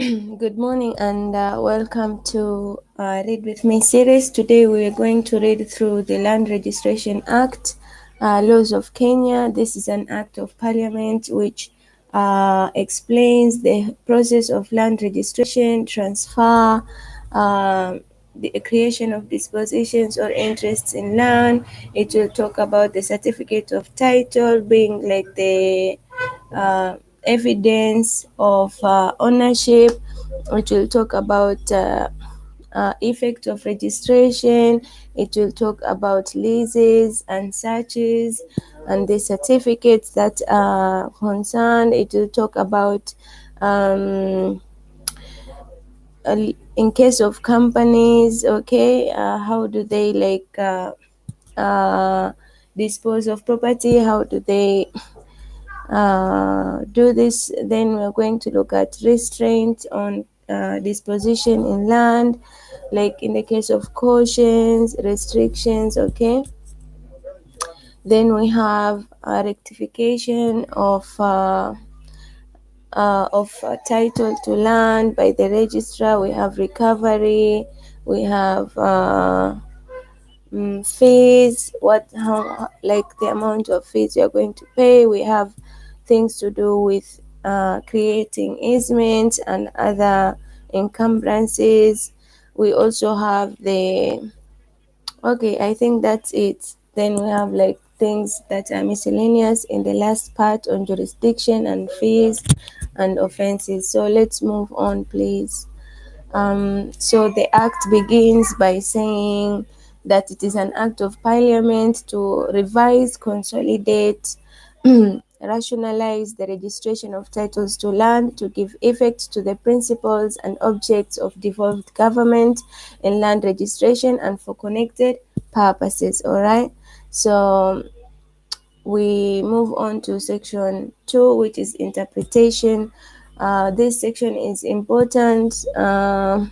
Good morning and welcome to Read With Me series. Today we are going to read through the Land Registration Act, Laws of Kenya. This is an act of parliament which explains the process of land registration, transfer, the creation of dispositions or interests in land. It will talk about the certificate of title being like the uh, evidence of ownership. It will talk about effect of registration. It will talk about leases and searches and the certificates that are concerned. It will talk about in case of companies, okay, how do they uh, dispose of property, how do they do this. Then we're going to look at restraint on disposition in land, like in the case of cautions, restrictions, okay. Then we have a rectification of title to land by the registrar. We have recovery. We have fees, what how like the amount of fees you're going to pay. We have things to do with creating easements and other encumbrances. We also have the okay, I think that's it. Then we have like things that are miscellaneous in the last part on jurisdiction and fees and offenses. So let's move on, please. So the act begins by saying that it is an act of parliament to revise, consolidate, rationalize the registration of titles to land, to give effect to the principles and objects of devolved government in land registration and for connected purposes. All right. So we move on to section 2, which is interpretation. This section is important. And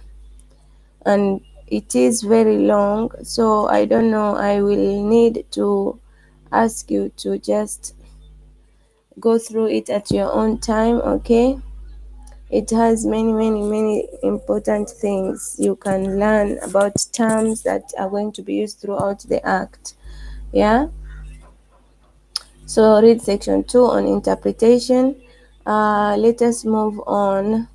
it is very long, so I don't know, I will need to ask you to just go through it at your own time, okay. It has many important things you can learn about, terms that are going to be used throughout the act. Yeah, so read section 2 on interpretation. Let us move on.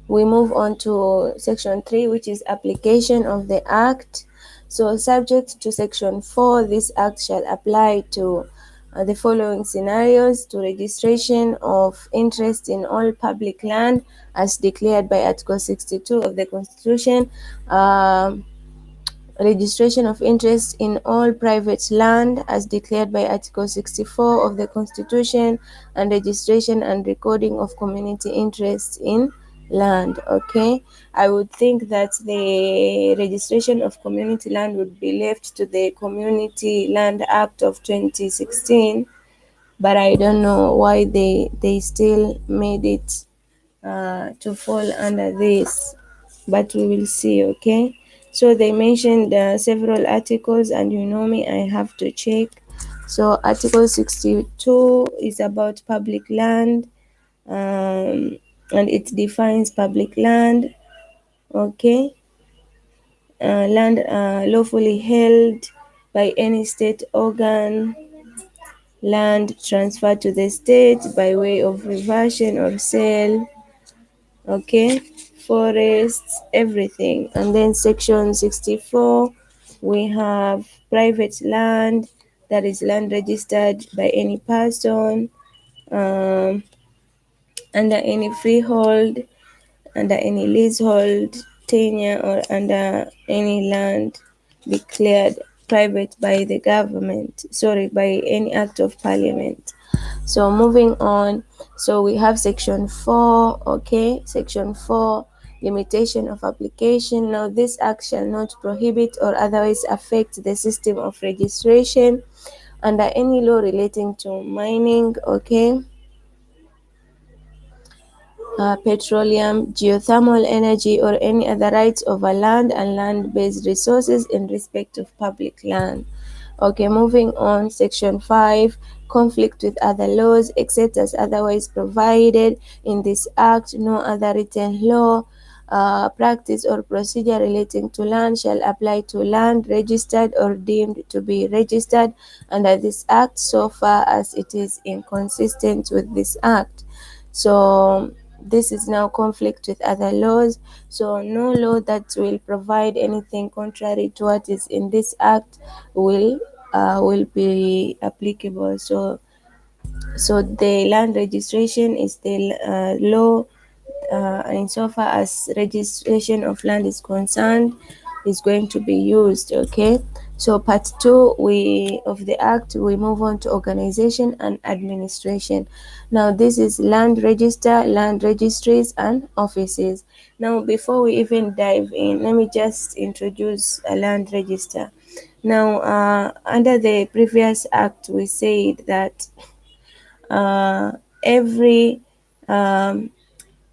We move on to section 3, which is application of the act. So subject to section 4, this act shall apply to the following scenarios: to registration of interest in all public land as declared by Article 62 of the Constitution, registration of interest in all private land as declared by Article 64 of the Constitution, and registration and recording of community interests in land. Okay, I would think that the registration of community land would be left to the Community Land Act of 2016, but I don't know why they still made it to fall under this, but we will see, okay. So they mentioned several articles, and you know me, I have to check. So article 62 is about public land, and it defines public land, okay. Land lawfully held by any state organ, land transferred to the state by way of reversion or sale, okay, forests, everything. And then section 64, we have private land, that is land registered by any person, um, under any freehold, under any leasehold, tenure, or under any land declared private by the government, sorry, by any act of parliament. So moving on, so we have section 4, okay, section 4, limitation of application. Now this act shall not prohibit or otherwise affect the system of registration under any law relating to mining, okay, petroleum, geothermal energy, or any other rights over land and land-based resources in respect of public land. Okay, moving on, section 5, conflict with other laws, except as otherwise provided in this act. No other written law, practice, or procedure relating to land shall apply to land registered or deemed to be registered under this act, so far as it is inconsistent with this act. So this is now conflict with other laws. So no law that will provide anything contrary to what is in this act will be applicable. So the land registration is the law, insofar as registration of land is concerned, is going to be used. Okay, so part two we of the act, we move on to organization and administration. Now this is land register, land registries, and offices. Now before we even dive in, let me just introduce a land register. Now under the previous act we said that uh, every um,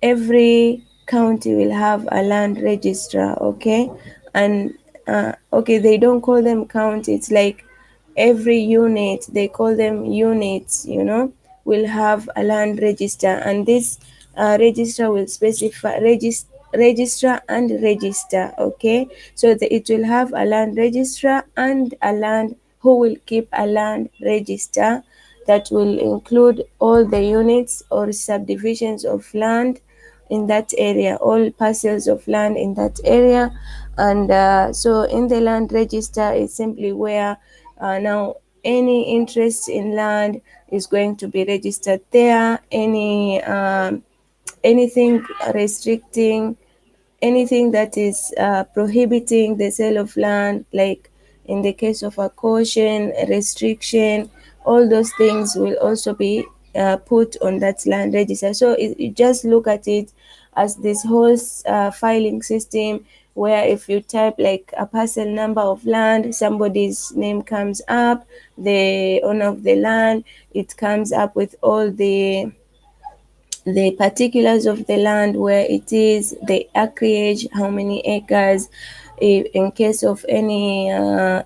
every county will have a land registrar. Okay, and okay, they don't call them county, it's like every unit, they call them units, will have a land register, and this register will specify registrar and register. Okay, so it will have a land registrar and a land who will keep a land register that will include all the units or subdivisions of land in that area, all parcels of land in that area. And so in the land register is simply where now any interest in land is going to be registered there. Anything restricting, anything that is prohibiting the sale of land, like in the case of a caution, a restriction, all those things will also be put on that land register. So you just look at it as this whole filing system, where if you type like a parcel number of land, somebody's name comes up, the owner of the land, it comes up with all the particulars of the land, where it is, the acreage, how many acres, in case of any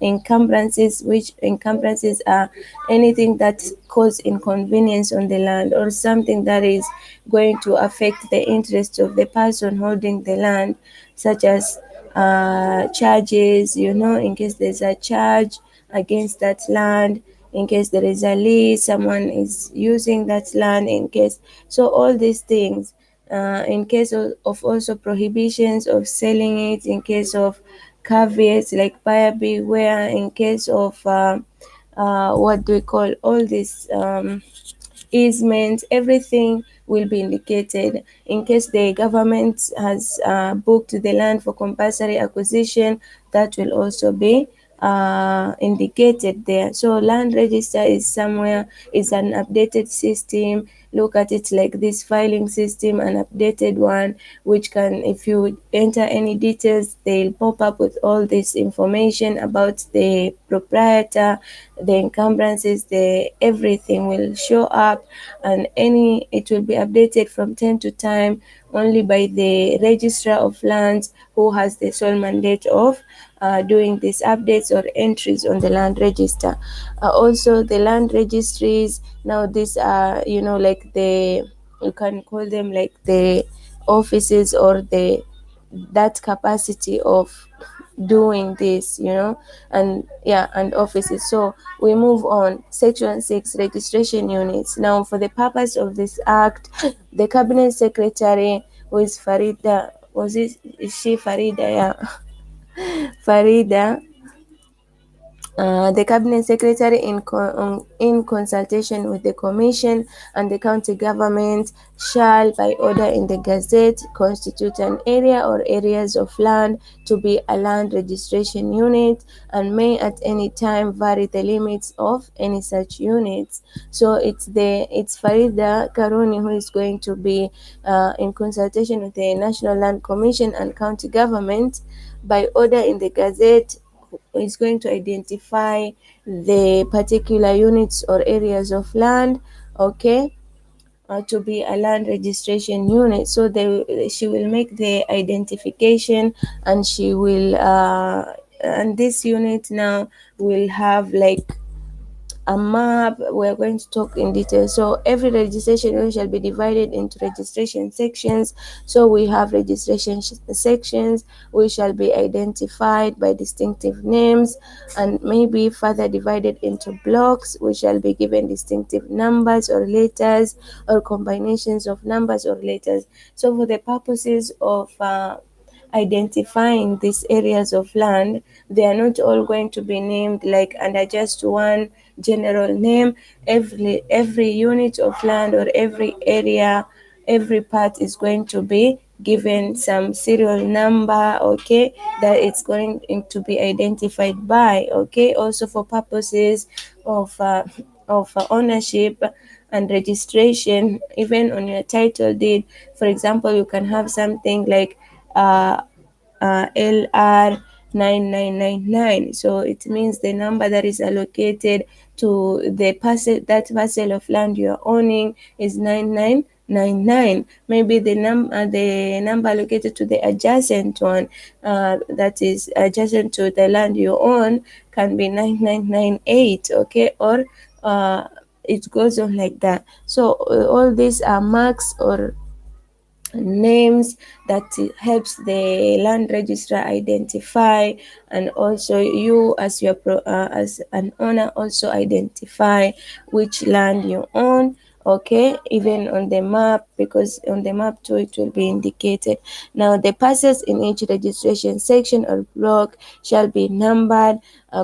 encumbrances, which encumbrances are anything that cause inconvenience on the land or something that is going to affect the interest of the person holding the land, such as charges, in case there's a charge against that land, in case there is a lease, someone is using that land, in case, so all these things, in case of also prohibitions of selling it, in case of caveats like buyer beware, in case of what do we call all this, easement, everything will be indicated. In case the government has booked the land for compulsory acquisition, that will also be indicated there. So land register is somewhere, is an updated system. Look at it like this filing system, an updated one, which can, if you enter any details, they'll pop up with all this information about the proprietor, the encumbrances, the everything will show up, and it will be updated from time to time only by the registrar of lands, who has the sole mandate of doing these updates or entries on the land register. Also the land registries, now these are, like you can call them like the offices or the that capacity of doing this, and yeah, and offices. So we move on. Section 6, registration units. Now for the purpose of this act, the cabinet secretary, who is Farida, is she Farida? Yeah. Farida, the cabinet secretary, in consultation with the commission and the county government, shall by order in the gazette constitute an area or areas of land to be a land registration unit, and may at any time vary the limits of any such units. So it's Farida Karuni who is going to be in consultation with the National Land Commission and county government, by order in the gazette, is going to identify the particular units or areas of land, okay, to be a land registration unit. So she will make the identification, and she will and this unit now will have like a map. We're going to talk in detail. So every registration unit shall be divided into registration sections. So we have registration sections which shall be identified by distinctive names, and maybe further divided into blocks which shall be given distinctive numbers or letters or combinations of numbers or letters. So for the purposes of identifying these areas of land, they are not all going to be named like under just one general name. Every unit of land or every area, every part is going to be given some serial number, okay, that it's going to be identified by, okay. Also for purposes of ownership and registration, even on your title deed. For example, you can have something like uh, LR 9999. So it means the number that is allocated to the parcel, that parcel of land you are owning, is 9999. Maybe the number allocated to the adjacent one, that is adjacent to the land you own, can be 9998, okay, or it goes on like that. So all these are marks or names that helps the land registrar identify, and also you as as an owner also identify which land you own, okay, even on the map, because on the map too it will be indicated. Now the parcels in each registration section or block shall be numbered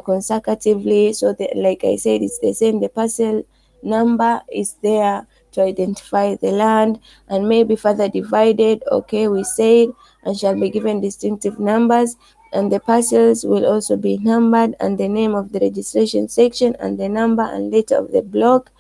consecutively. So like I said, it's the same, the parcel number is there to identify the land, and may be further divided, okay, we said, and shall be given distinctive numbers, and the parcels will also be numbered, and the name of the registration section and the number and letter of the block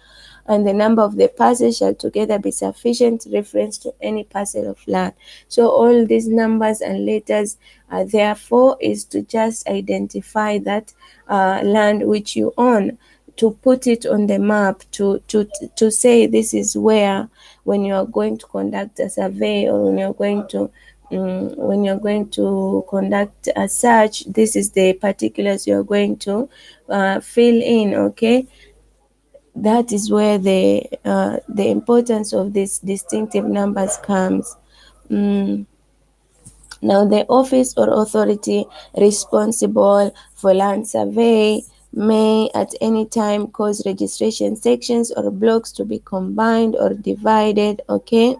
and the number of the parcels shall together be sufficient reference to any parcel of land. So all these numbers and letters therefore is to just identify that land which you own, to put it on the map, to say this is where, when you are going to conduct a survey, or when you're going to conduct a search, this is the particulars you're going to fill in, okay. That is where the importance of these distinctive numbers comes. Mm. Now, the office or authority responsible for land survey may at any time cause registration sections or blocks to be combined or divided, okay,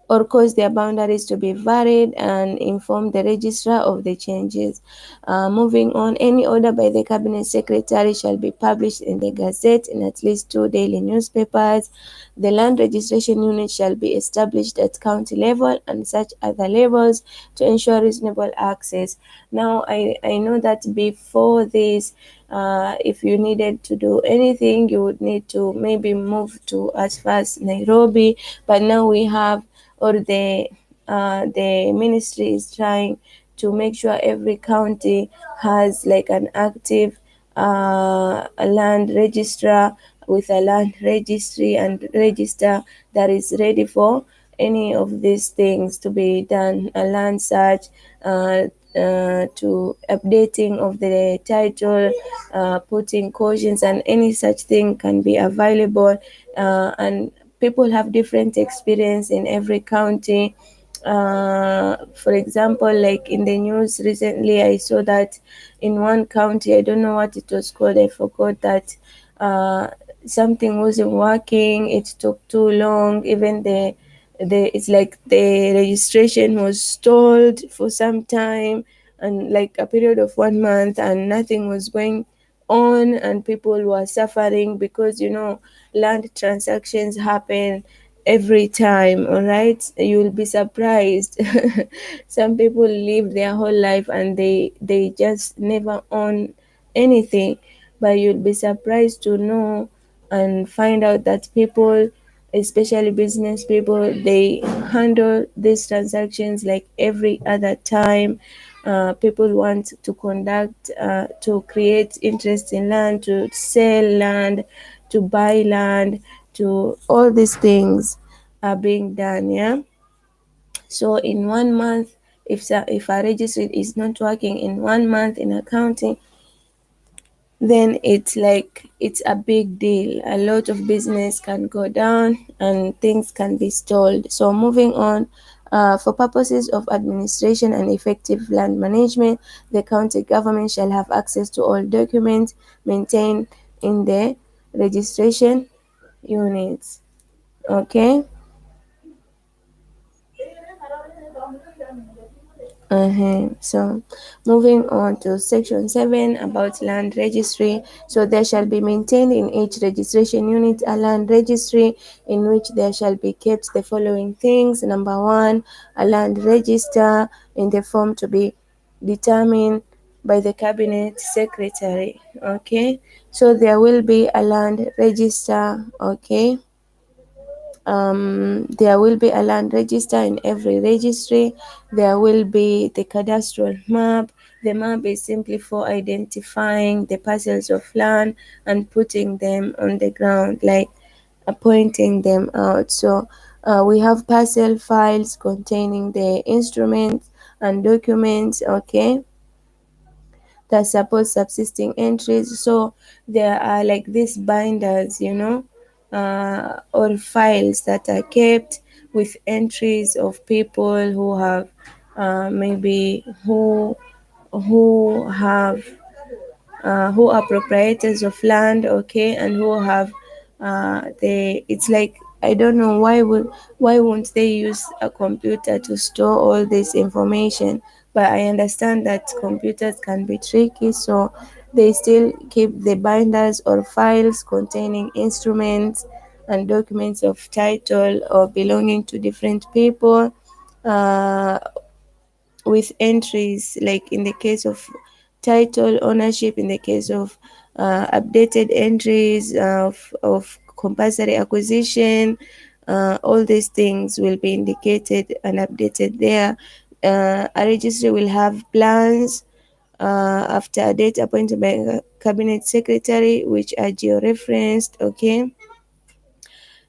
or cause their boundaries to be varied, and inform the registrar of the changes. Moving on, any order by the Cabinet Secretary shall be published in the Gazette in at least 2 daily newspapers. The land registration unit shall be established at county level and such other levels to ensure reasonable access. Now, I know that before this, if you needed to do anything, you would need to maybe move to as far as Nairobi, but now we have, or the ministry is trying to make sure every county has like an active a land registrar with a land registry and register that is ready for any of these things to be done, a land search, to updating of the title, putting cautions, and any such thing can be available. And people have different experience in every county. For example, like in the news recently, I saw that in one county, I don't know what it was called, I forgot that something wasn't working, it took too long, even it's like the registration was stalled for some time, and like a period of 1 month, and nothing was going on, and people were suffering because land transactions happen every time. All right, you'll be surprised. Some people live their whole life and they just never own anything, but you'll be surprised to know and find out that people, especially business people, they handle these transactions like every other time. People want to conduct, to create interest in land, to sell land, to buy land, to all these things are being done. Yeah. So in 1 month, if a registry is not working in 1 month in accounting, then it's like it's a big deal. A lot of business can go down and things can be stalled. So moving on, for purposes of administration and effective land management, the county government shall have access to all documents maintained in the registration units. Okay. So, moving on to section 7 about land registry. So, there shall be maintained in each registration unit a land registry in which there shall be kept the following things. Number one, a land register in the form to be determined by the cabinet secretary. Okay, so there will be a land register. Okay, there will be a land register in every registry. There will be the cadastral map. The map is simply for identifying the parcels of land and putting them on the ground, like pointing them out. So we have parcel files containing the instruments and documents. Okay, that support subsisting entries. So there are like these binders, or files that are kept with entries of people who have maybe who have who are proprietors of land, okay, and who have they it's like I don't know why won't they use a computer to store all this information, but I understand that computers can be tricky, so they still keep the binders or files containing instruments and documents of title or belonging to different people, uh, with entries like in the case of title ownership, in the case of updated entries of compulsory acquisition. All these things will be indicated and updated there. A registry will have plans after a date appointed by a cabinet secretary, which are geo-referenced. Okay,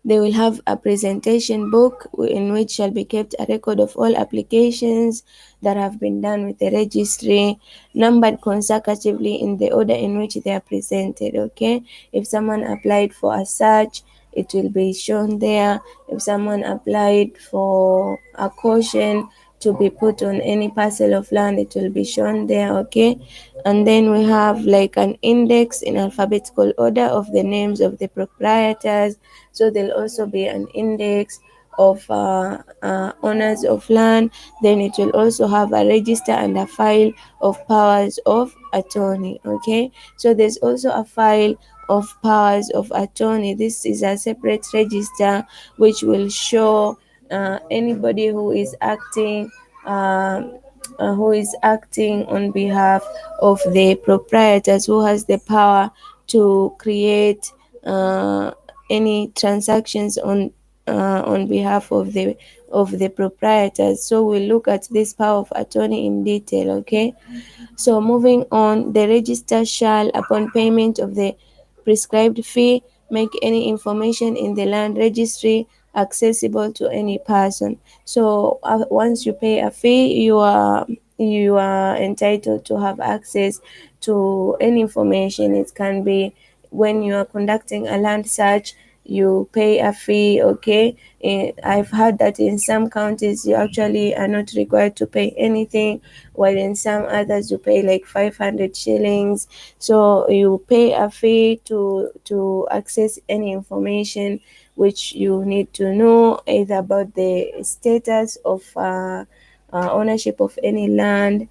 they will have a presentation book in which shall be kept a record of all applications that have been done with the registry, numbered consecutively in the order in which they are presented. Okay, if someone applied for a search, it will be shown there. If someone applied for a caution to be put on any parcel of land, it will be shown there. Okay, and then we have like an index in alphabetical order of the names of the proprietors. So there'll also be an index of owners of land. Then it will also have a register and a file of powers of attorney. Okay, so there's also a file of powers of attorney. This is a separate register which will show anybody who is acting on behalf of the proprietors, who has the power to create any transactions on behalf of the proprietors. So we'll look at this power of attorney in detail. Okay, so moving on, the register shall, upon payment of the prescribed fee, make any information in the land registry accessible to any person. So once you pay a fee, you are entitled to have access to any information. It can be when you are conducting a land search, you pay a fee. Okay, I've heard that in some counties you actually are not required to pay anything, while in some others you pay like 500 shillings. So you pay a fee to access any information which you need to know, either about the status of ownership of any land,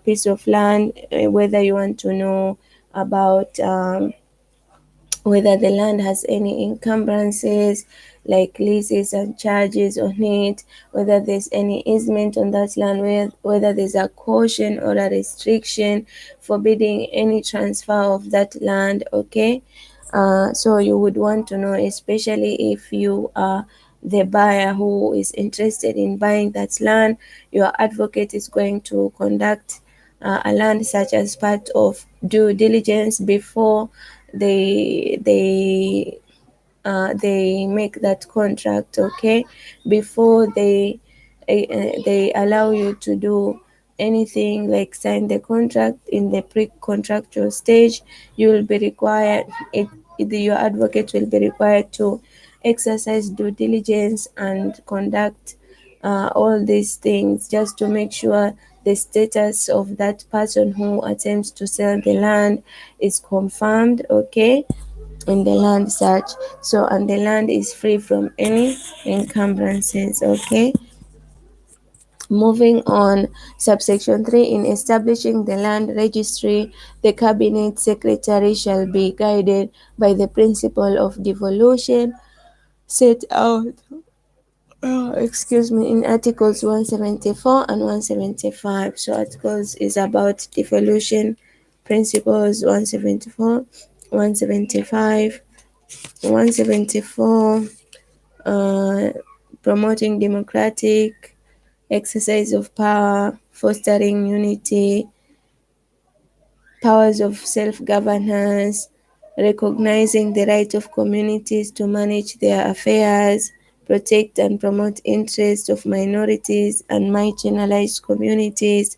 piece of land, whether you want to know about whether the land has any encumbrances like leases and charges on it, whether there's any easement on that land, whether there's a caution or a restriction forbidding any transfer of that land. Okay, so you would want to know, especially if you are the buyer who is interested in buying that land. Your advocate is going to conduct a land search as part of due diligence before they make that contract. Okay, before they allow you to do anything like sign the contract in the pre-contractual stage, you will be required your advocate will be required to exercise due diligence and conduct all these things just to make sure the status of that person who attempts to sell the land is confirmed, okay, in the land search. So, and the land is free from any encumbrances, okay. Moving on, subsection 3, in establishing the land registry, the cabinet secretary shall be guided by the principle of devolution set out in articles 174 and 175. So articles is about devolution principles 174, 175, 174, uh, promoting democratic exercise of power, fostering unity, powers of self-governance, recognizing the right of communities to manage their affairs, protect and promote interests of minorities and marginalized communities.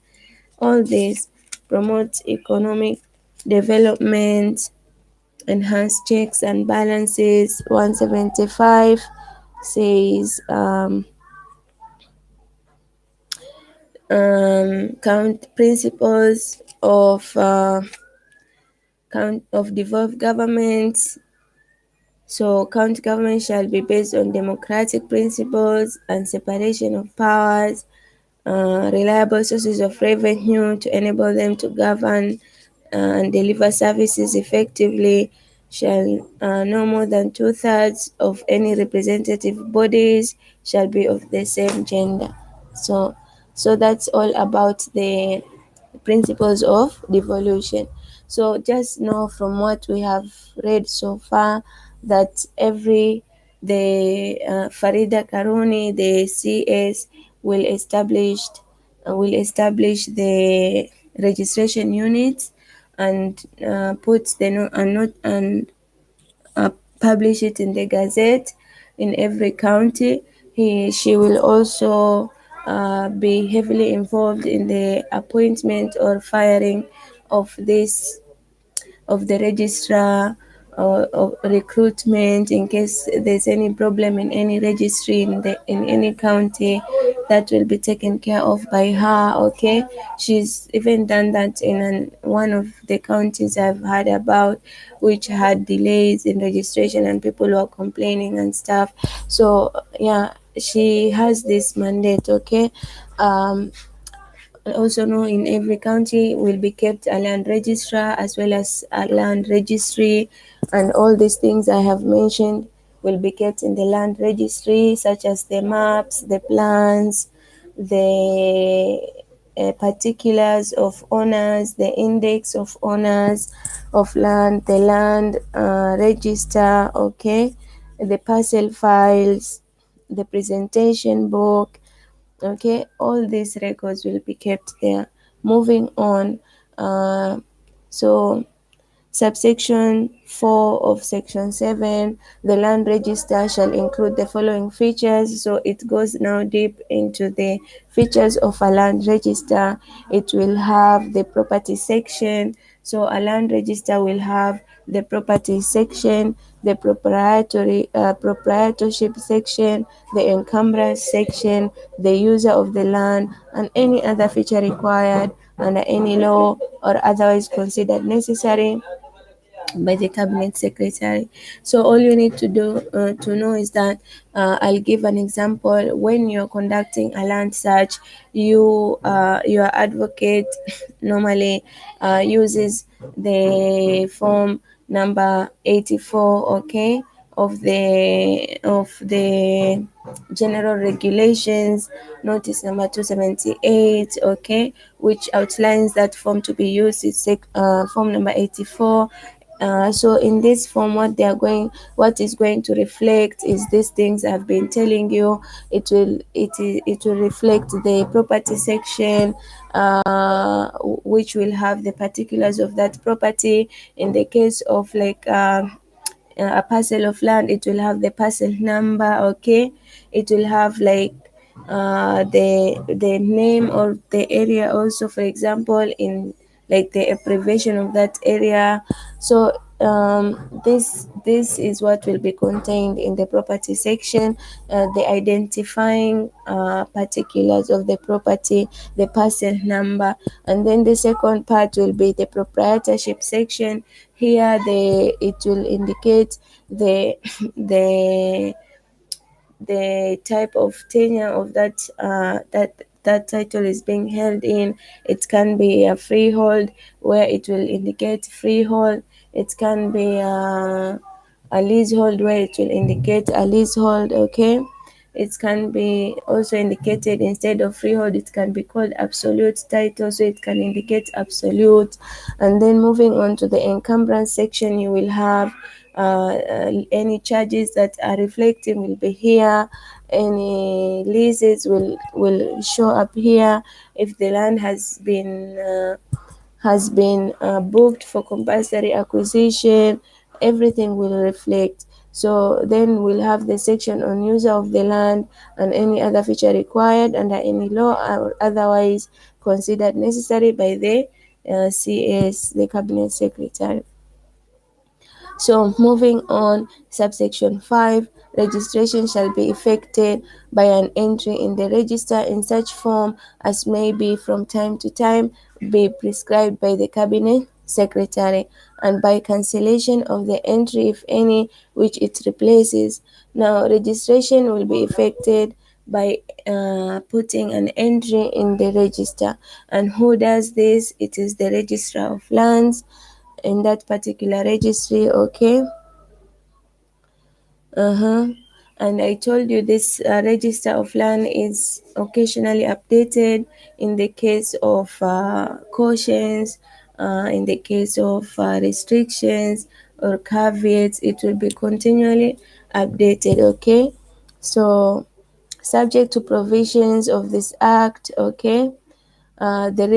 All this promote economic development, enhance checks and balances. 175 says count principles of devolved governments. So, county government shall be based on democratic principles and separation of powers, reliable sources of revenue to enable them to govern and deliver services effectively, shall no more than two-thirds of any representative bodies shall be of the same gender. So, so that's all about the principles of devolution. So just know from what we have read so far that the Farida Karuni, the CS, will establish the registration units and put the no, and not and uh, publish it in the gazette in every county. She will also be heavily involved in the appointment or firing of this of the registrar or of recruitment in case there's any problem in any registry in any county, that will be taken care of by her, okay. She's even done that in one of the counties I've heard about, which had delays in registration and people were complaining and stuff. So yeah, she has this mandate, okay. Also know in every county will be kept a land registrar as well as a land registry, and all these things I have mentioned will be kept in the land registry, such as the maps, the plans, the particulars of owners, the index of owners of land, the land register, okay, the parcel files, the presentation book. Okay, all these records will be kept there. Moving on, so subsection 4 of section 7, the land register shall include the following features. So it goes now deep into the features of a land register. It will have the property section. So a land register will have the property section, the proprietorship section, the encumbrance section, the user of the land, and any other feature required under any law or otherwise considered necessary by the cabinet secretary. So all you need to do to know is that I'll give an example. When you're conducting a land search, your advocate normally uses the form number 84, okay, of the general regulations, notice number 278, okay, which outlines that form to be used is form number 84. So in this form, what is going to reflect is these things I've been telling you. It will reflect the property section, which will have the particulars of that property. In the case of like a parcel of land, it will have the parcel number, okay. It will have like the name or the area also, for example, in like the abbreviation of that area. So this is what will be contained in the property section, the identifying particulars of the property, the parcel number. And then the second part will be the proprietorship section. Here it will indicate the the the type of tenure of that title is being held in. It can be a freehold, where it will indicate freehold. It can be a leasehold, where it will indicate a leasehold. Okay, it can be also indicated, instead of freehold, it can be called absolute title, so it can indicate absolute. And then moving on to the encumbrance section, you will have any charges that are reflecting will be here. Any leases will show up here. If the land has been booked for compulsory acquisition, everything will reflect. So then we'll have the section on user of the land and any other feature required under any law or otherwise considered necessary by the CS, the Cabinet Secretary. So moving on, subsection 5, registration shall be effected by an entry in the register in such form as may be from time to time be prescribed by the Cabinet Secretary, and by cancellation of the entry, if any, which it replaces. Now, registration will be effected by putting an entry in the register. And who does this? It is the Registrar of Lands in that particular registry. Okay. Uh-huh. And I told you this register of land is occasionally updated in the case of cautions, in the case of restrictions or caveats. It will be continually updated. Okay. So subject to provisions of this act. Okay. The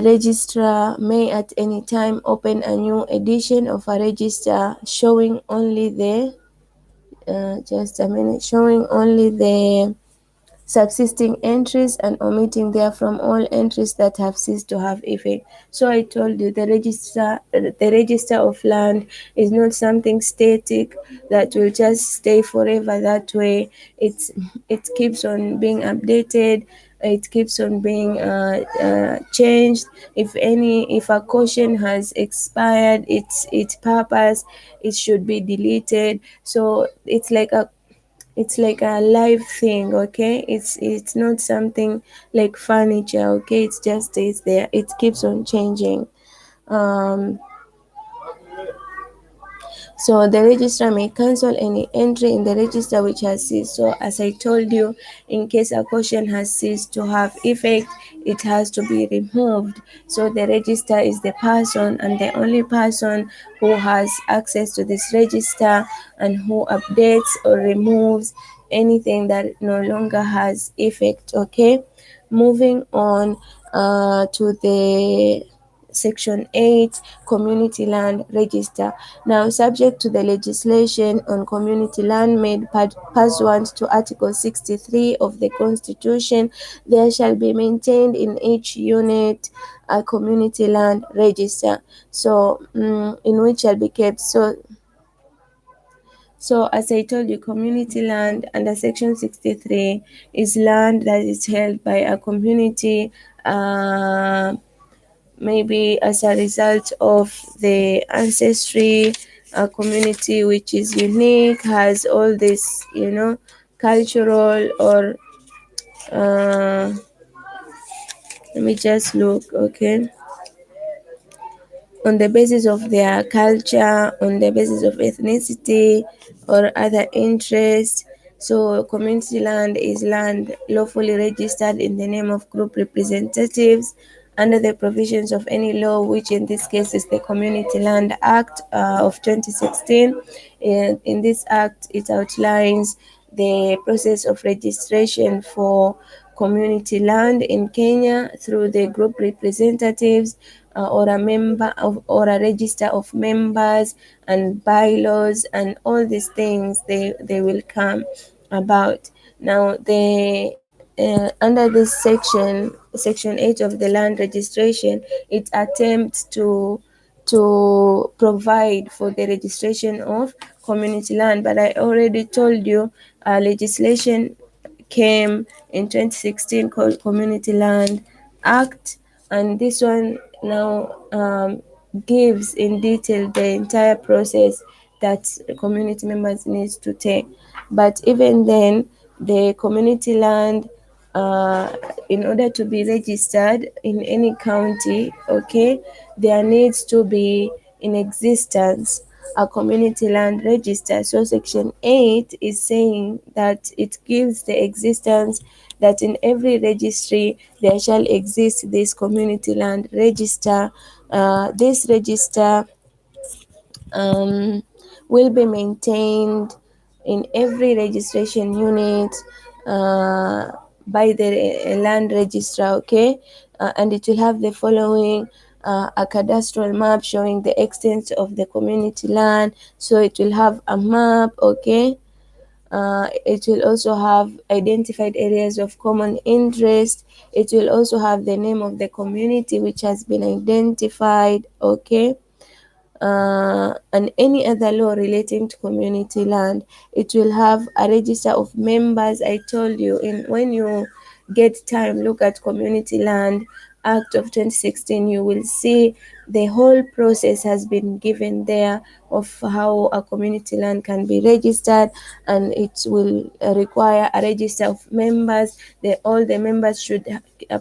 registrar may at any time open a new edition of a register showing only the just a minute, showing only the subsisting entries and omitting therefrom all entries that have ceased to have effect. So I told you the register of land is not something static that will just stay forever that way. It keeps on being updated. It keeps on being changed. If a caution has expired its purpose, it should be deleted. So it's like a live thing. Okay, it's not something like furniture. Okay, it just stays there. It keeps on changing. um so the registrar may cancel any entry in the register which has ceased. So as I told you, in case a caution has ceased to have effect, it has to be removed. So the registrar is the person and the only person who has access to this register and who updates or removes anything that no longer has effect. Okay, moving on to the Section 8, Community Land Register. Now, subject to the legislation on community land made pursuant to Article 63 of the Constitution, there shall be maintained in each unit a community land register. So, in which shall be kept. So, as I told you, community land under Section 63 is land that is held by a community. Maybe as a result of the ancestry, a community which is unique, has all this, cultural or let me just look. Okay, on the basis of their culture, on the basis of ethnicity or other interests. So, community land is land lawfully registered in the name of group representatives under the provisions of any law, which in this case is the Community Land Act of 2016. In this act, it outlines the process of registration for community land in Kenya through the group representatives, or a member of or a register of members and bylaws and all these things. They will come about. Now, under this section 8 of the land registration, it attempts to provide for the registration of community land. But I already told you, legislation came in 2016 called Community Land Act, and this one now gives in detail the entire process that community members need to take. But even then, the community land, in order to be registered in any county, okay, there needs to be in existence a community land register. So section 8 is saying that it gives the existence that in every registry there shall exist this community land register. This register um, will be maintained in every registration unit by the land registrar, okay, and it will have the following: a cadastral map showing the extent of the community land. So it will have a map, okay. It will also have identified areas of common interest. It will also have the name of the community which has been identified, okay, and any other law relating to community land. It will have a register of members. I told you, in when you get time, look at Community Land Act of 2016, you will see the whole process has been given there of how a community land can be registered, and it will require a register of members. All the members should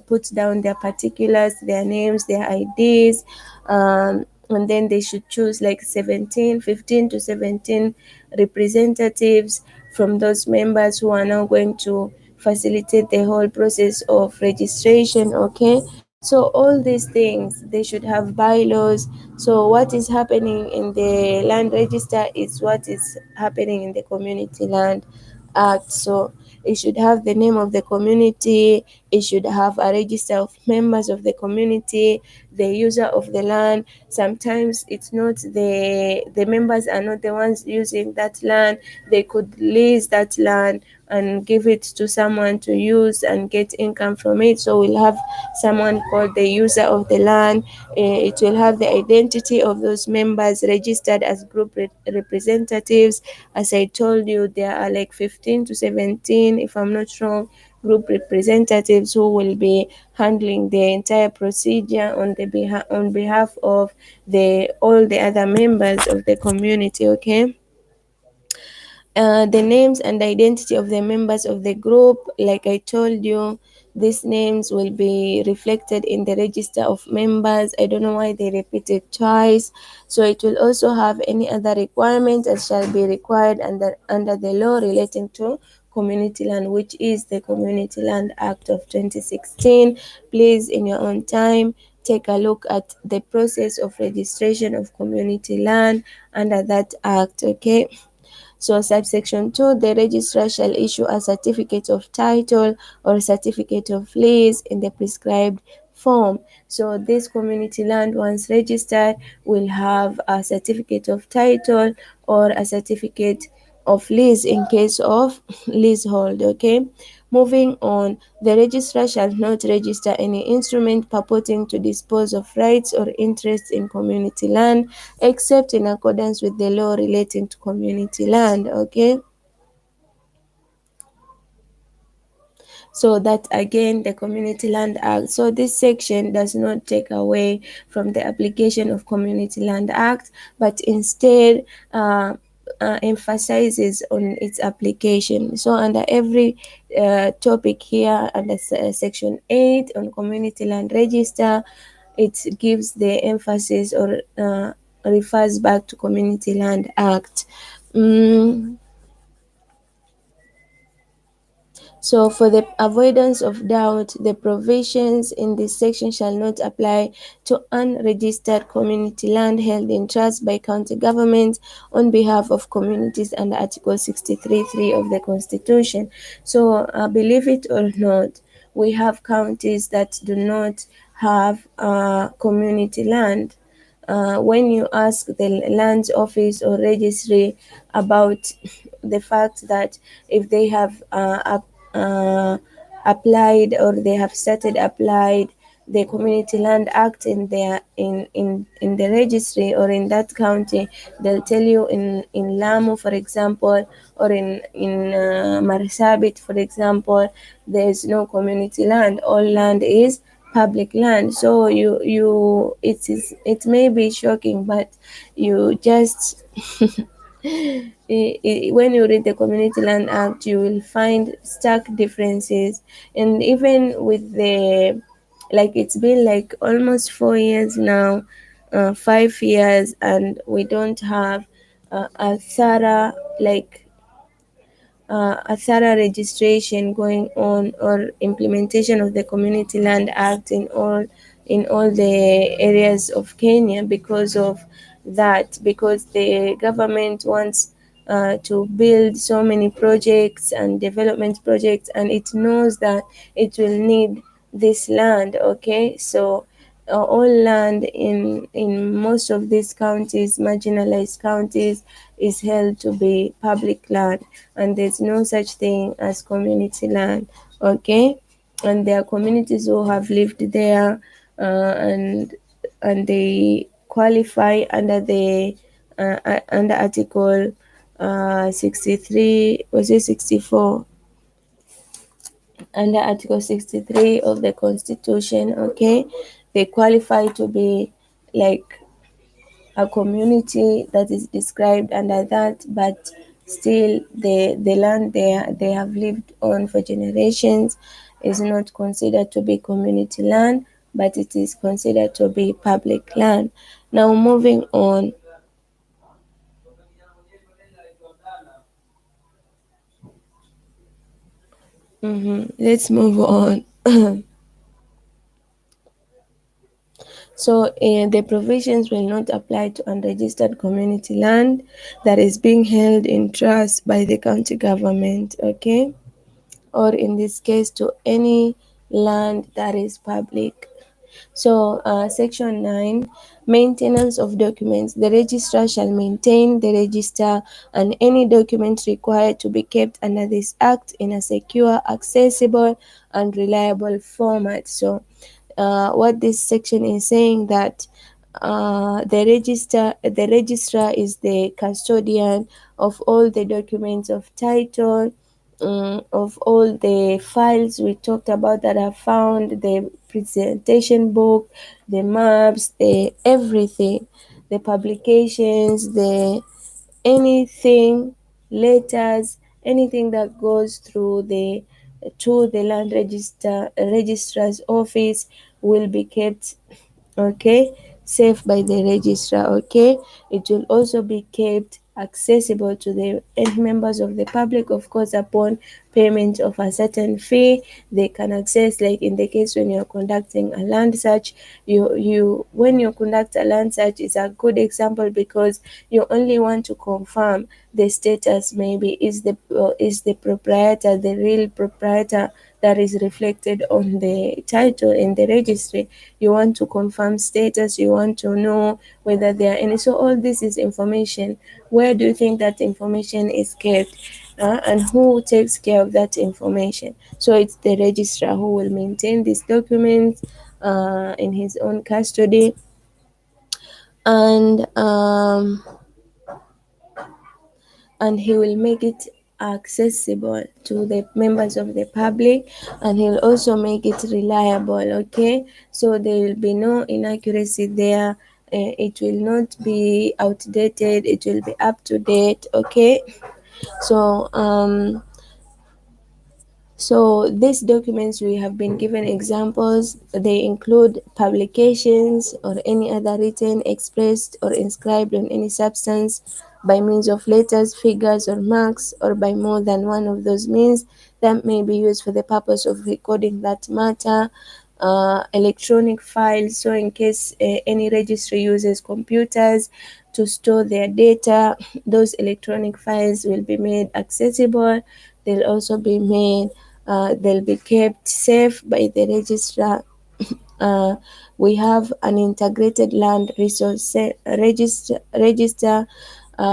put down their particulars, their names, their IDs, and then they should choose like 15 to 17 representatives from those members who are now going to facilitate the whole process of registration, okay. So all these things, they should have bylaws. So what is happening in the land register is what is happening in the community land act. So it should have the name of the community, it should have a register of members of the community, the user of the land. Sometimes it's not the members are not the ones using that land. They could lease that land and give it to someone to use and get income from it. So we'll have someone called the user of the land. It will have the identity of those members registered as group representatives. As I told you, there are like 15 to 17, if I'm not wrong, group representatives who will be handling the entire procedure on behalf of the all the other members of the community, okay. The names and identity of the members of the group, like I told you, these names will be reflected in the register of members. I don't know why they repeat it twice. So it will also have any other requirements that shall be required under the law relating to community land, which is the Community Land Act of 2016. Please, in your own time, take a look at the process of registration of community land under that act, okay. So subsection 2, the registrar shall issue a certificate of title or certificate of lease in the prescribed form. So this community land, once registered, will have a certificate of title or a certificate of lease in case of leasehold, okay. Moving on, the registrar shall not register any instrument purporting to dispose of rights or interests in community land except in accordance with the law relating to community land, okay. So that again, the Community Land Act. So this section does not take away from the application of Community Land Act, but instead emphasizes on its application. So under every topic here, under section 8 on Community Land Register, it gives the emphasis or refers back to Community Land Act. Mm, So, for the avoidance of doubt, the provisions in this section shall not apply to unregistered community land held in trust by county governments on behalf of communities under Article 63(3) of the Constitution. So, believe it or not, we have counties that do not have community land. when you ask the land office or registry about the fact that if they have applied or they have started applied the Community Land Act in their in the registry or in that county, they'll tell you in Lamu, for example, or in Marsabit, for example, there is no community land. All land is public land. So it may be shocking, but you just when you read the Community Land Act, you will find stark differences. And even with the, like, it's been like almost 4 years now, 5 years, and we don't have a thorough, like, a thorough registration going on or implementation of the Community Land Act in all the areas of Kenya because of that, because the government wants to build so many projects and development projects, and it knows that it will need this land. Okay, so all land in most of these counties, marginalized counties, is held to be public land, and there's no such thing as community land. Okay, and there are communities who have lived there, and they qualify under the under Article 63, was it 64? Under Article 63 of the Constitution. Okay, they qualify to be like a community that is described under that, but still the land they have lived on for generations is not considered to be community land, but it is considered to be public land. Now moving on. Let's move on. So the provisions will not apply to unregistered community land that is being held in trust by the county government, okay? Or in this case, to any land that is public. So, Section 9, maintenance of documents. The registrar shall maintain the register and any documents required to be kept under this Act in a secure, accessible, and reliable format. So, what this section is saying that the registrar is the custodian of all the documents of title, of all the files we talked about that are found, the presentation book, the maps, the everything, the publications, the anything, letters, anything that goes through the to the land registrar's office will be kept, okay, safe by the registrar. Okay, it will also be kept accessible to the members of the public, of course, upon payment of a certain fee. They can access, like in the case when you're conducting a land search, you when you conduct a land search, is a good example because you only want to confirm the status. Maybe is the proprietor the real proprietor that is reflected on the title in the registry. You want to confirm status, you want to know whether there are any. So all this is information. Where do you think that information is kept? And who takes care of that information? So it's the registrar who will maintain these documents in his own custody, and he will make it accessible to the members of the public, and he'll also make it reliable. Okay, so there will be no inaccuracy there. It will not be outdated, it will be up to date. Okay, so these documents, we have been given examples. They include publications or any other written, expressed, or inscribed on any substance by means of letters, figures, or marks, or by more than one of those means that may be used for the purpose of recording that matter. Electronic files, so in case any registry uses computers to store their data, those electronic files will be made accessible. They'll also be made they'll be kept safe by the registrar. uh, we have an integrated land register.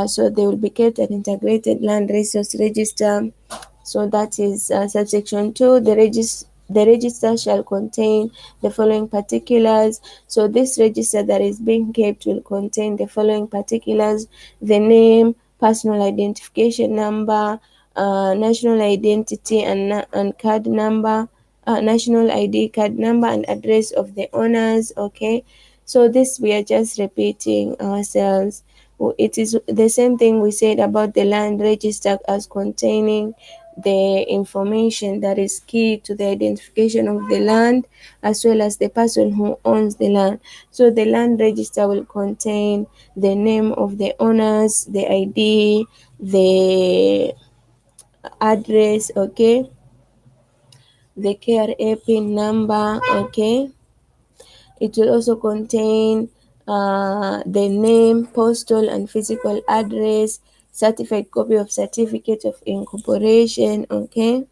So they will be kept an integrated land resource register. So that is subsection 2. The register shall contain the following particulars. So this register that is being kept will contain the following particulars: the name, personal identification number, national identity and card number, national ID card number, and address of the owners. Okay, so this we are just repeating ourselves. It is the same thing we said about the land register as containing the information that is key to the identification of the land as well as the person who owns the land. So the land register will contain the name of the owners, the ID, the address, okay, the KRA PIN number, okay. It will also contain the name, postal and physical address, certified copy of certificate of incorporation, okay.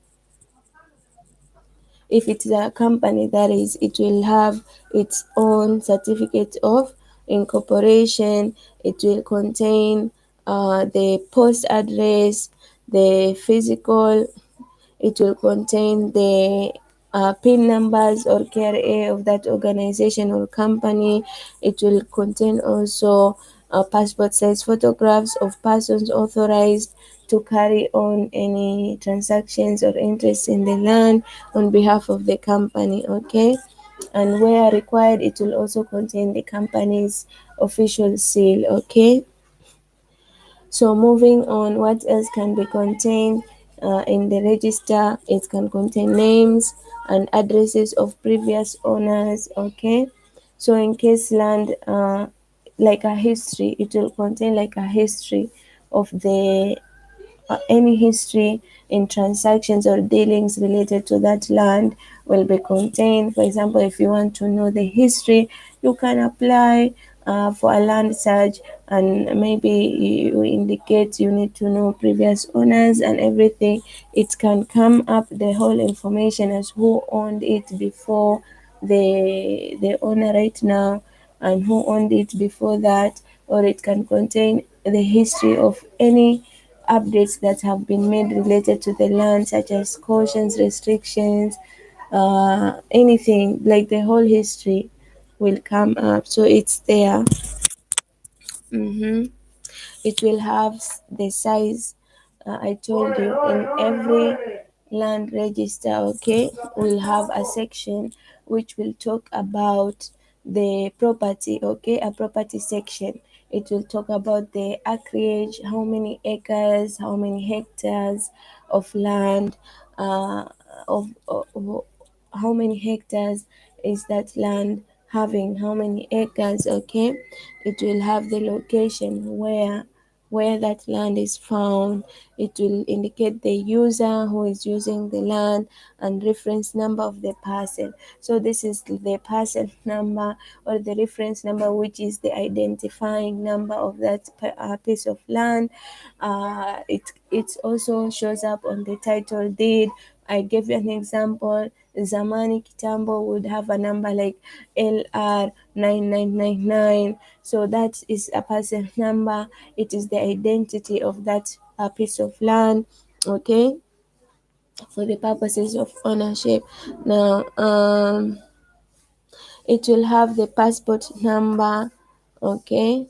If it's a company, that is, it will have its own certificate of incorporation. It will contain the post address, the physical. It will contain the PIN numbers or KRA of that organization or company. It will contain also passport size photographs of persons authorized to carry on any transactions or interest in the land on behalf of the company, okay? And where required, it will also contain the company's official seal, okay? So moving on, what else can be contained in the register? It can contain names and addresses of previous owners, okay? So in case land, like a history, it will contain like a history of the any history in transactions or dealings related to that land will be contained. For example, if you want to know the history, you can apply for a land search, and maybe you indicate you need to know previous owners and everything. It can come up the whole information as who owned it before the owner right now and who owned it before that, or it can contain the history of any updates that have been made related to the land, such as cautions, restrictions, anything like the whole history will come up. So it's there. Mhm. It will have the size. I told you in every land register, okay, we'll have a section which will talk about the property, okay, a property section. It will talk about the acreage, how many acres, how many hectares of land, of how many hectares is that land having, how many acres, okay. It will have the location where that land is found. It will indicate the user who is using the land and reference number of the parcel. So this is the parcel number or the reference number, which is the identifying number of that piece of land. It also shows up on the title deed. I gave you an example. Zamani Kitambo would have a number like LR 9999. So that is a parcel number. It is the identity of that piece of land, okay, for the purposes of ownership. Now, it will have the passport number, okay,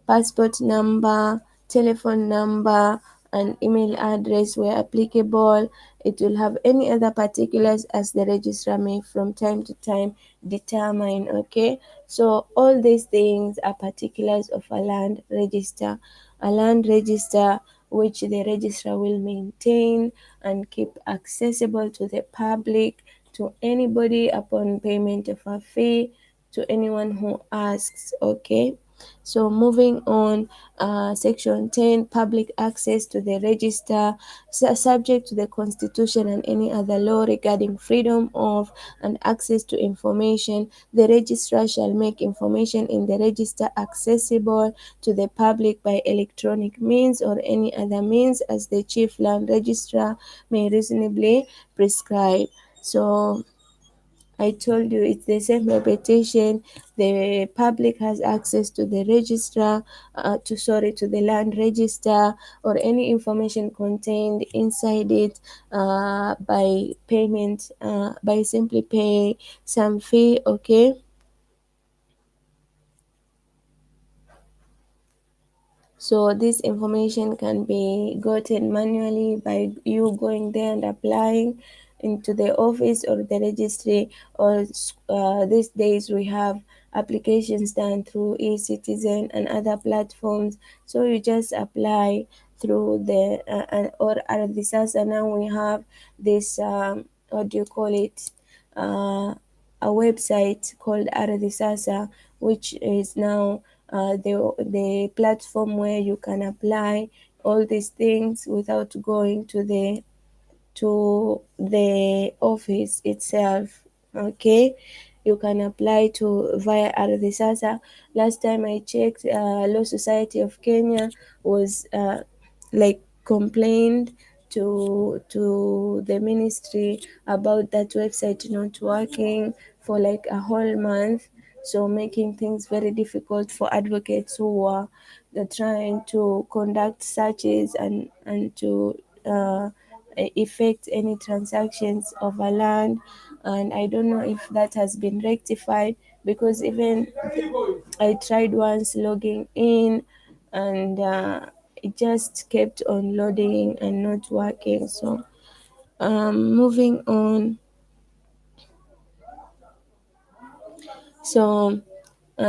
passport number, telephone number, and email address where applicable. It will have any other particulars as the registrar may from time to time determine. Okay, so all these things are particulars of a land register. A land register which the registrar will maintain and keep accessible to the public, to anybody upon payment of a fee, to anyone who asks. Okay, so moving on, section 10, public access to the register, subject to the constitution and any other law regarding freedom of and access to information. The registrar shall make information in the register accessible to the public by electronic means or any other means as the chief land registrar may reasonably prescribe. So I told you it's the same repetition. The public has access to the registrar, to the land register, or any information contained inside it by payment, by simply pay some fee. Okay. So this information can be gotten manually by you going there and applying into the office or the registry, or these days we have applications done through e-citizen and other platforms. So you just apply through the or Ardhisasa. Now we have this what do you call it, a website called Ardhisasa, which is now the platform where you can apply all these things without going to the office itself. Okay, you can apply to via Ardhisasa. Last time I checked, Law Society of Kenya was like complained to the ministry about that website not working for like a whole month, so making things very difficult for advocates who are trying to conduct searches and to effect any transactions of a land. And I don't know if that has been rectified, because even I tried once logging in, and it just kept on loading and not working. So moving on. So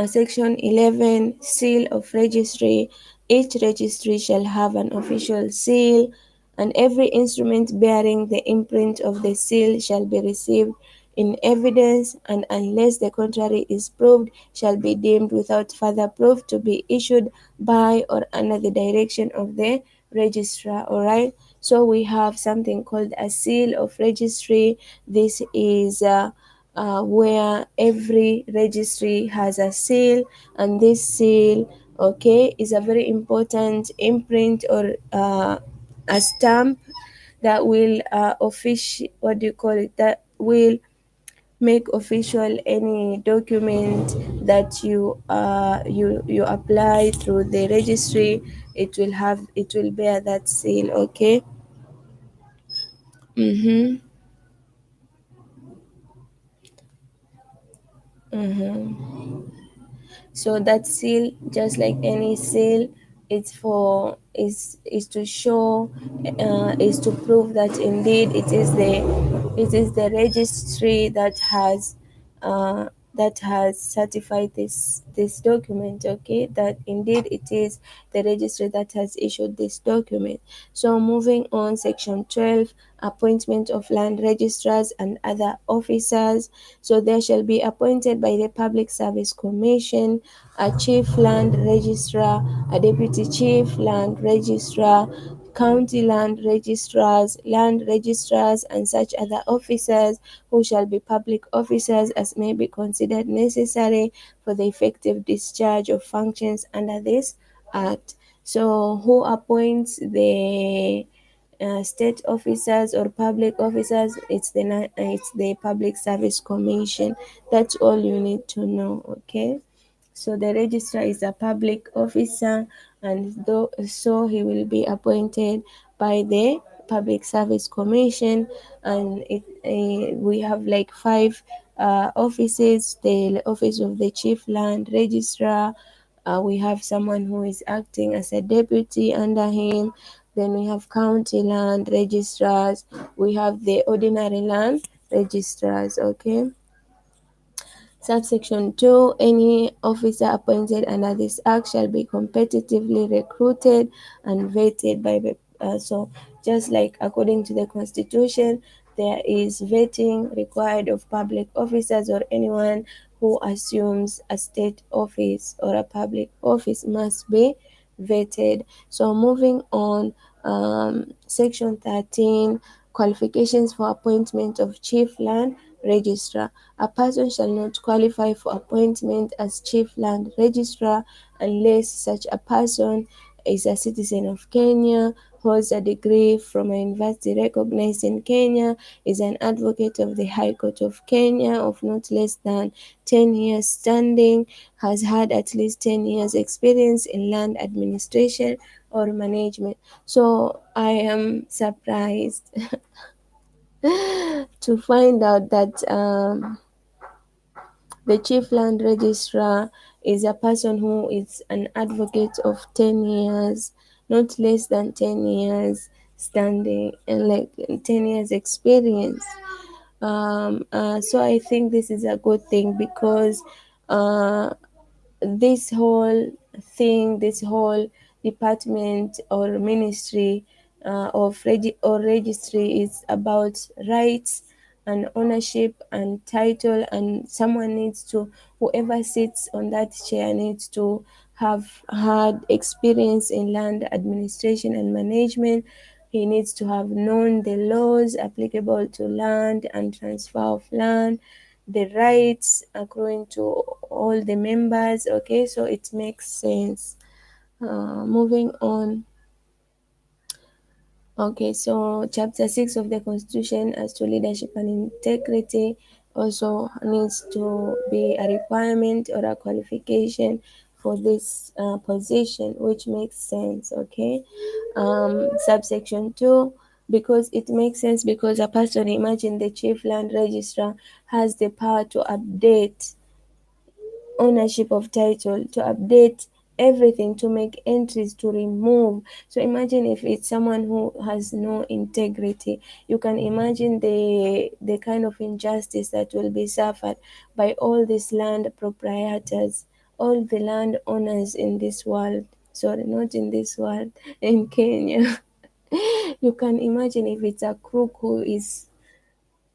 Section 11, Seal of Registry. Each registry shall have an official seal, and every instrument bearing the imprint of the seal shall be received in evidence, and unless the contrary is proved, shall be deemed without further proof to be issued by or under the direction of the registrar. All right. So we have something called a seal of registry. This is where every registry has a seal, and this seal, okay, is a very important imprint or a stamp that will what do you call it, that will make official any document that you apply through the registry. It will bear that seal. Okay. Mm-hmm. Mm-hmm. So that seal, just like any seal, it's for is to show, is to prove that indeed it is the registry uh, that has certified this document. Okay, that indeed it is the registry that has issued this document. So moving on, section 12, appointment of land registrars and other officers. So there shall be appointed by the Public Service Commission a chief land registrar, a deputy chief land registrar, county land registrars, and such other officers who shall be public officers as may be considered necessary for the effective discharge of functions under this act. So, who appoints the state officers or public officers? It's the Public Service Commission. That's all you need to know. Okay. So the registrar is a public officer, and so he will be appointed by the Public Service Commission. And we have like five offices: the office of the Chief Land Registrar. We have someone who is acting as a deputy under him. Then we have county land registrars. We have the ordinary land registrars. Okay. Subsection 2. Any officer appointed under this act shall be competitively recruited and vetted by the so just like according to the constitution, there is vetting required of public officers, or anyone who assumes a state office or a public office must be vetted. So moving on, section 13, qualifications for appointment of chief land registrar. A person shall not qualify for appointment as chief land registrar unless such a person is a citizen of Kenya, holds a degree from a university recognized in Kenya, is an advocate of the High Court of Kenya of not less than 10 years standing, has had at least 10 years experience in land administration or management. So I am surprised to find out that the chief land registrar is a person who is an advocate of 10 years, not less than 10 years standing, and like 10 years experience. So I think this is a good thing because uh, this whole thing, this whole department or ministry or registry is about rights and ownership and title, and someone needs to, whoever sits on that chair needs to have had experience in land administration and management. He needs to have known the laws applicable to land and transfer of land, the rights accruing to all the members. Okay, so it makes sense. Moving on. Okay, so chapter 6 of the Constitution as to leadership and integrity also needs to be a requirement or a qualification for this position, which makes sense. Okay, subsection 2, because it makes sense because a person, imagine the chief land registrar has the power to update ownership of title, to update everything, to make entries, to remove. So imagine if it's someone who has no integrity, you can imagine the kind of injustice that will be suffered by all these land proprietors, all the land owners in this world. Sorry, not in this world, in Kenya. You can imagine if it's a crook who is,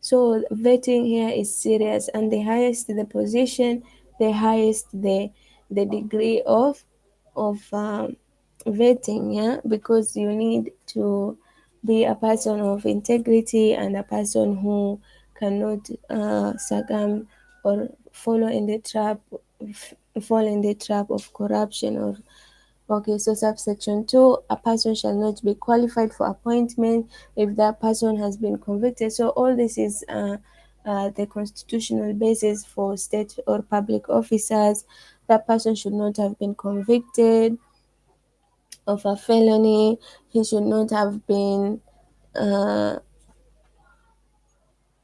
so vetting here is serious, and the highest the position, the highest the degree of vetting, yeah, because you need to be a person of integrity and a person who cannot succumb or fall in the trap of corruption or. Okay, so subsection 2, a person shall not be qualified for appointment if that person has been convicted. So all this is the constitutional basis for state or public officers. That person should not have been convicted of a felony. He should not have been uh,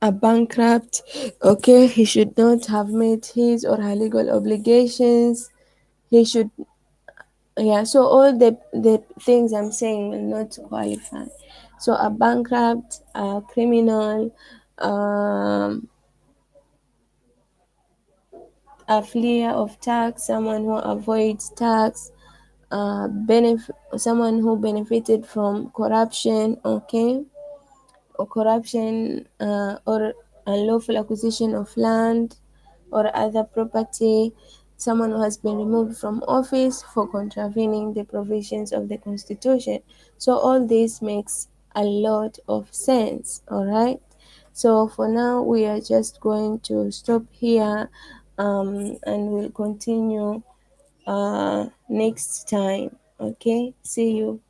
a bankrupt. Okay, he should not have met his or her legal obligations. He should, yeah, so all the things I'm saying will not qualify. So a bankrupt, a criminal, um, a fleer of tax, someone who avoids tax, someone who benefited from corruption, okay, or corruption or unlawful acquisition of land or other property, someone who has been removed from office for contravening the provisions of the Constitution. So all this makes a lot of sense, all right? So for now, we are just going to stop here and we'll continue next time. Okay, see you.